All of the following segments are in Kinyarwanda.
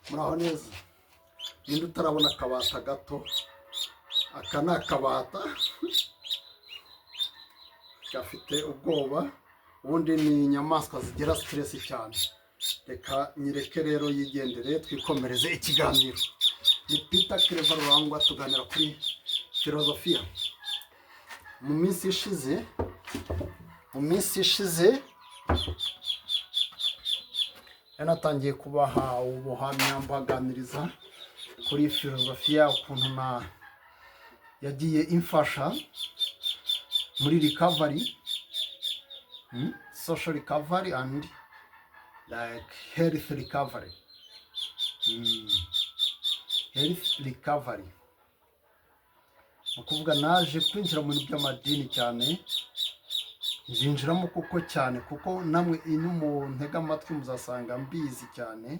muraho neza. Ninde utarabona akabata gato? Aka ni akabata gafite ubwoba, ubundi ni inyamaswa zigira stress cyane. Reka nyireke rero yigendere, twikomereze ikiganiro. Ni Peter Claver Rurangwa, tuganira kuri filozofiya. Mu minsi ishize yanatangiye kubaha ubuhamya mbaganiriza kuri filozofiya, ukuntu yagiye imfasha muri recovery, social recovery and like health recovery. Health recovery ukuvuga naje kwinjira mu bintu by'amadini cyane, nzinjiramo kuko namwe ino mu ntega amatwi muzasanga mbizi cyane,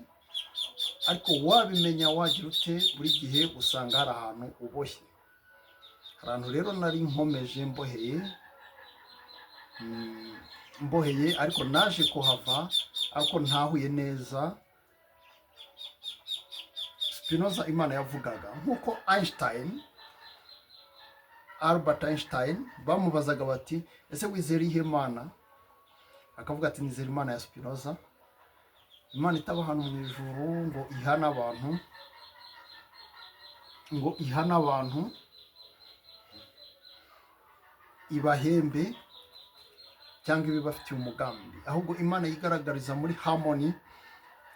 ariko wabimenya wagira ute buri gihe usanga hari ahantu uboshye. Hari ahantu rero nari nkomeje mboheye ariko naje kuhava, ariko ntahuye neza Spinoza Imana yavugaga. Nk'uko Albert Einstein bamubazaga bati ese wizera ihe Mana? Akavuga ati nizera Imana ya Spinoza, Imana itaba hano mu ijuru ngo ihana abantu ibahembe cyangwa ibibafitiye umugambi, ahubwo Imana yigaragariza muri harmony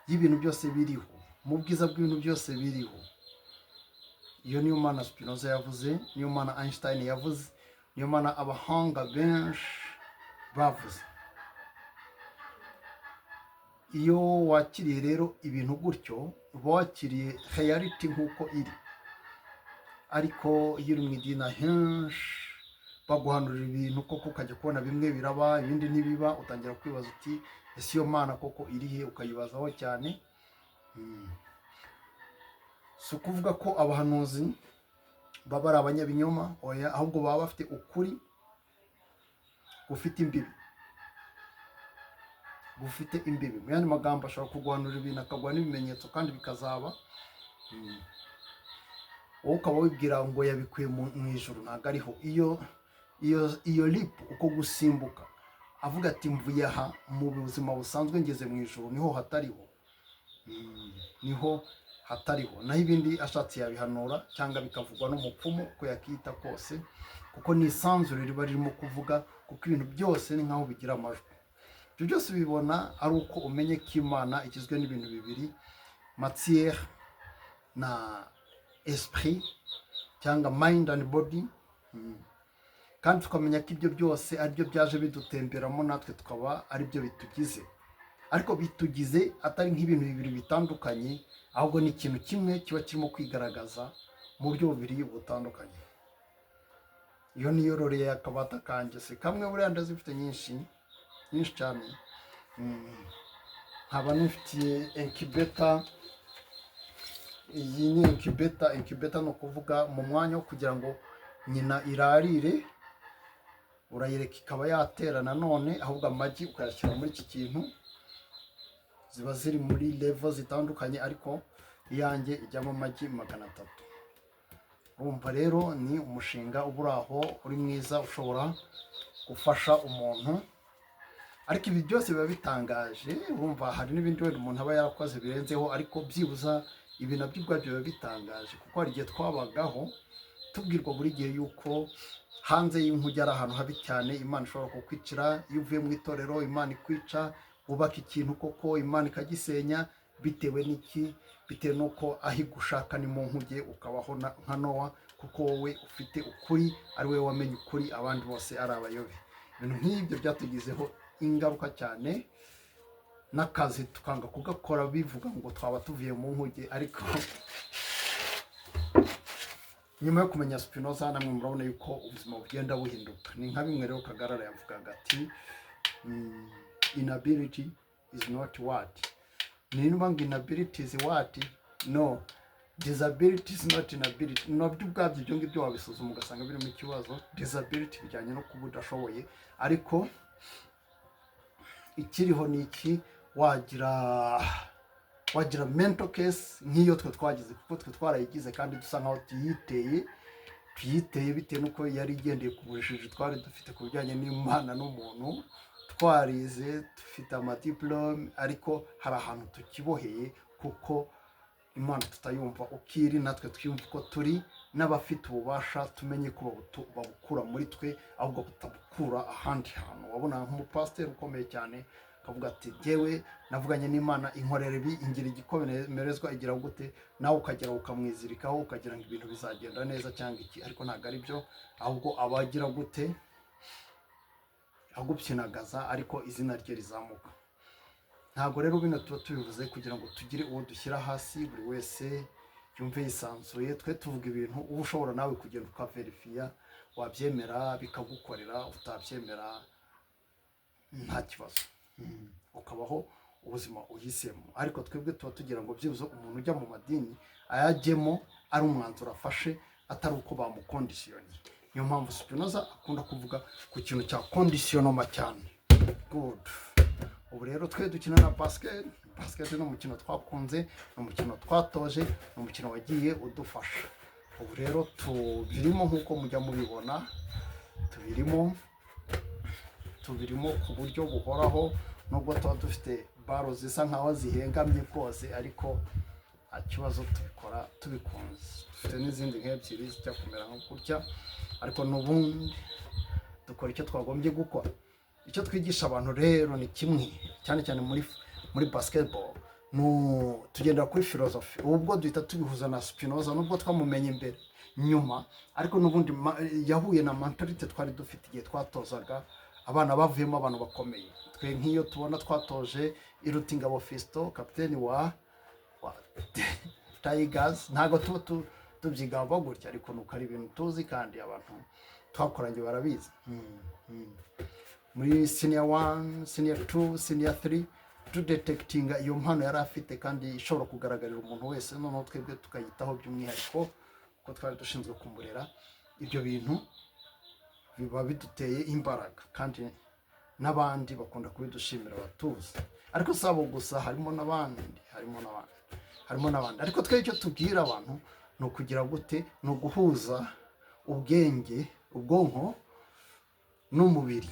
y'ibintu byose biriho, mu bwiza bw'ibintu byose biriho. Iyo niyo Mana Spinoza yavuze, niyo Mana Einstein yavuze, niyo Mana abahanga benshi bavuze. Iyo wakiriye rero ibintu gutyo, uba wakiriye reality nk'uko iri. Ariko iyo uri mu idini henshi baguhanurira ibintu koko ukajya kubona bimwe biraba ibindi ntibiba, utangira kwibaza uti ese iyo Mana koko irihe, ukayibazaho cyane. Si ukuvuga ko abahanuzi baba ari abanyabinyoma, oya, ahubwo baba bafite ukuri gufite imbibi. Mu yandi magambo ashobora kuguhanurira ibintu akaguha n'ibimenyetso kandi bikazaba, wowe ukaba wibwira ngo yabikuye mu ijuru, ntabwo ariho. Iyo lip uko gusimbuka avuga ati mvuye aha mu buzima busanzwe ngeze mu ijuru, niho hatariho. Naho ibindi ashatse yabihanura cyangwa bikavugwa n'umupfumu uko yakita kose, kuko ni isanzure riba ririmo kuvuga, kuko ibintu byose ni nkaho bigira amajwi. Ibyo byose ubibona ari uko umenye ko Imana igizwe n'ibintu bibiri, matière na esprit cyangwa mind and body, kandi tukamenya ko ibyo byose aribyo byaje bidutemberamo, natwe tukaba aribyo bitugize. Ariko bitugize atari nk'ibintu bibiri bitandukanye, ahubwo ni ikintu kimwe kiba kirimo kwigaragaza mu buryo bubiri butandukanye. Iyo niyororeye akabata kanjye, si kamwe, buriya ndazifite nyinshi cyane. Nkaba nifitiye incubator. Iyi ni incubator ni ukuvuga mu mwanya wo kugira ngo nyina irarire, urayireka ikaba yatera nanone, ahubwo amagi ukayashyira muri iki kintu. Ziba ziri muri level zitandukanye, ariko iyanjye ijyamo amagi 300. Urumva rero ni umushinga ubura aho uri mwiza, ushobora gufasha umuntu. Ariko ibi byose biba bitangaje. Urumva hari n'ibindi wenda umuntu aba yarakoze birenzeho, ariko byibuza ibi nabyo ubwabyo biba bitangaje, kuko hari igihe twabagaho tubwirwa buri gihe yuko hanze y'inkuge ari ahantu habi cyane, Imana ishobora kukwicira. Iyo uvuye mu itorero Imana ikwica, wubaka ikintu koko Imana ikagisenya. Bitewe n'iki? Bitewe n'uko aho igushaka ni mu nkuge, ukabaho nka Nowa, kuko wowe ufite ukuri, ari wowe wamenye ukuri, abandi bose ari abayobe. Ibintu nk'ibyo byatugizeho ingaruka cyane, n'akazi tukanga kugakora bivuga ngo twaba tuvuye mu nkuge. Ariko nyuma yo kumenya Spinoza, namwe murabona yuko ubuzima bugenda buhinduka. Ni nka bimwe rero Kagarara yavugaga ati inability is not what. Niba ngo inability is what? No, disability is not inability. Nabyo ubwabyo ibyo ngibyo wabisuzuma ugasanga birimo ikibazo. Disability bijyanye no kuba udashoboye, ariko ikiriho ni iki? Wagira wagira mental case nk'iyo twe twagize, kuko twe twarayigize kandi dusa nkaho tuyiteye bitewe n'uko yari igendeye ku bujiji twari dufite ku bijyanye n'Imana n'umuntu, twarize dufite amadiplome, ariko hari ahantu tukiboheye kuko Imana tutayumva ukiri, natwe twiyumva ko turi n'abafite ububasha, tumenye ko babukura muri twe ahubwo butabukura ahandi hantu. Wabona nk'umupasiteri ukomeye cyane akavuga ati jyewe navuganye n'Imana inkorera ibi, ingira igikomerezwa igira gute, nawe ukagera ukamwizirikaho ukagira ngo ibintu bizagenda neza cyangwa iki, ariko ntabwo ari byo, ahubwo abagira gute agupyinagaza ariko izina rye rizamuka. Ntabwo rero bino tuba tubivuze kugira ngo tugire uwo dushyira hasi, buri wese yumve yisanzuye. Twe tuvuga ibintu uba ushobora nawe kugenda ukaverifiya, wabyemera bikagukorera, utabyemera nta kibazo, ukabaho ubuzima uhisemo. Ariko twebwe tuba tugira ngo byibuze umuntu ujya mu madini ayajyemo ari umwanzuro afashe, atari uko bamukondisiyoni. Niyo mpamvu Spinoza akunda kuvuga ku kintu cya kondisiyonoma cyane. Good. Ubu rero twe dukina na basket ni umukino twakunze, ni umukino twatoje, ni umukino wagiye udufasha. Ubu rero tubirimo nk'uko mujya mubibona, tubirimo ku buryo buhoraho, nubwo tuba dufite baro zisa nkaho zihengamye rwose, ariko nta kibazo tubikora tubikunze. Dufite n'izindi nk'ebyiri zijya kumera nko gutya, ariko n'ubundi dukora icyo twagombye gukora. Icyo twigisha abantu rero ni kimwe, cyane cyane muri basketball, tugendera kuri philosophy. Ubwo duhita tubihuza na Spinoza, nubwo twamumenye imbere nyuma, ariko n'ubundi yahuye na mentality twari dufite igihe twatozaga abana bavuyemo abantu bakomeye. Twe nk'iyo tubona twatoje Irutingabo Fiston, kapiteni wa Tigers, ntabwo tuba tubyigamba gutya, ariko nuko ari ibintu tuzi kandi abantu twakoranye barabizi. Muri senior 1, senior 2, senior 3 tudetectinga iyo mpano yari afite kandi ishobora kugaragarira umuntu wese, noneho twebwe tukayitaho by'umwihariko ko twari dushinzwe kumurera. Ibyo bintu biba biduteye imbaraga kandi n'abandi bakunda kubidushimira batuzi. Ariko sabo gusa, harimo n'abandi, ariko twe icyo tubwira abantu ni ukugira gute, ni uguhuza ubwonko n'umubiri,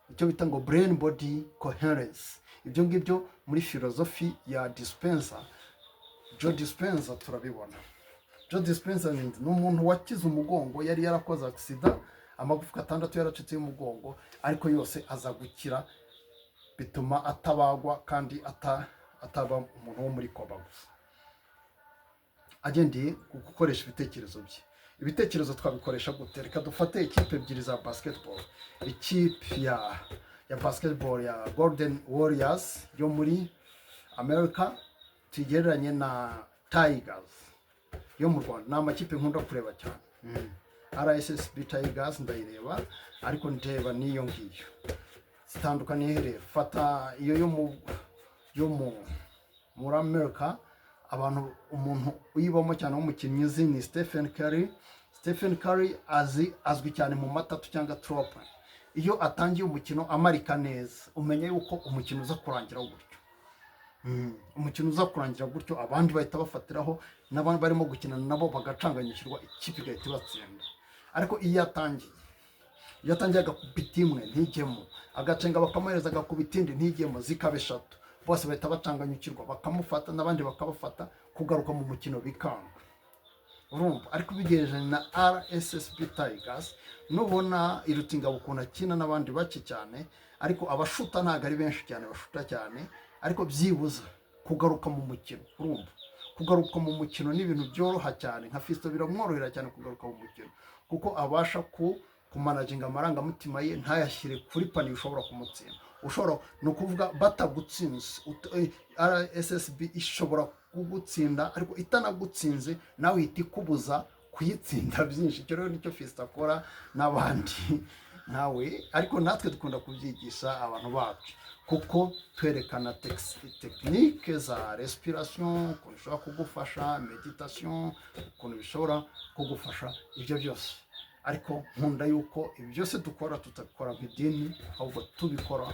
icyo bita ngo brain body coherence. Ibyo ngibyo muri philosophy ya Dispenza, Joe Dispenza turabibona. Joe Dispenza ni umuntu wakize umugongo, yari yarakoze accident, amagufwa 6 yaracitse y'umugongo, ariko yose aza gukira, bituma atabagwa kandi ataba umuntu wo muri koba gusa, agendeye gukoresha ibitekerezo bye. Ibitekerezo twabikoresha gute? Reka dufate ikipe ebyiri za basketball. Ikipe ya basketball ya Golden Warriors yo muri America tugereranye na Tigers yo mu Rwanda. Ni amakipe nkunda kureba cyane. RSSB Tigers ndayireba, ariko ndeba niyo ngiyo zitandukanye. Rero fata iyo yo muri America, umuntu uyibamo cyane w'umukinnyi uzi ni Stephen Curry. Stephen Curry azwi cyane mu matatu cyangwa trope. Iyo atangiye umukino amarika neza, umenye yuko umukino uza kurangira gutyo. Umukino uza kurangira gutyo, abandi bahita bafatiraho, n'abandi barimo gukina nabo bagacanganyikirwa, ikipe igahita ibatsinda. Ariko iyo atangiye agakubita imwe ntijyemo, agacenga bakamuhereza agakubita indi ntijyemo, zikaba 3, bose bahita bacanganyikirwa, bakamufata n'abandi bakabafata, kugaruka mu mukino bikanga. Urumva? Ariko bigereje na RSSB Tigers, nubona Irutingabo ukuntu akina n'abandi bake cyane, ariko abashuta ntabwo ari benshi cyane bashuta cyane, ariko byibuza kugaruka mu mukino. Urumva? Kugaruka mu mukino ni ibintu byoroha cyane. Nka Fiston biramworohera cyane kugaruka mu mukino, kuko abasha kumanaginga amarangamutima ye, ntayashyire kuri pani ushobora kumutsinda. No kuvuga batagutsinze, RSSB ishobora kugutsinda, ariko itanagutsinze nawe ihita ikubuza kuyitsinda byinshi. Icyo rero nicyo Fiston akora n'abandi nawe, ariko natwe dukunda kubyigisha abantu bacu, kuko twerekana tekinike za respiration, ukuntu bishobora kugufasha, meditation, ukuntu bishobora kugufasha, ibyo byose. Ariko nkunda yuko ibi byose dukora tutabikora nk'idini, ahubwo tubikora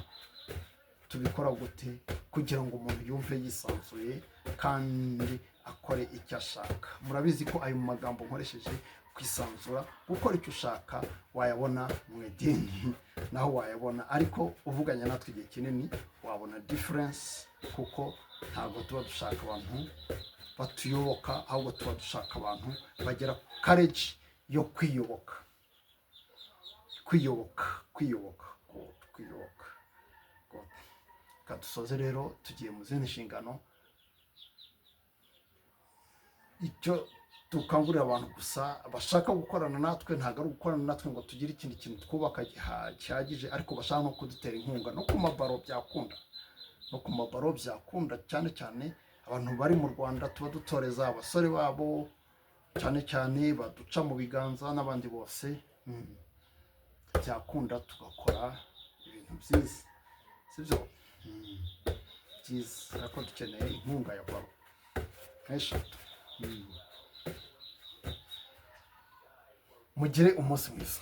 tubikora gute kugira ngo umuntu yumve yisanzuye kandi akore icyo ashaka. Murabizi ko ayo magambo nkoresheje kwisanzura, gukora icyo ushaka wayabona mu idini naho wayabona, ariko uvuganya natwe igihe kinini wabona difference, kuko ntabwo tuba dushaka abantu batuyoboka, ahubwo tuba dushaka abantu bagira courage yo kwiyoboka. Kadusoze rero tugiye mu zindi nshingano. Icyo dukangurira abantu gusa bashaka gukorana natwe, ntabwo ari gukorana natwe ngo tugire ikindi kintu twubaka gihagije, ariko bashaka no kudutera inkunga. No ku mabaro byakunda, cyane cyane abantu bari mu Rwanda tuba dutoreza abasore babo, cyane cyane baduca mu biganza n'abandi bose. Byakunda tugakora ibintu byiza, sibyo? Byiza, ariko dukeneye inkunga ya baro nk'eshatu. Mugire umunsi mwiza.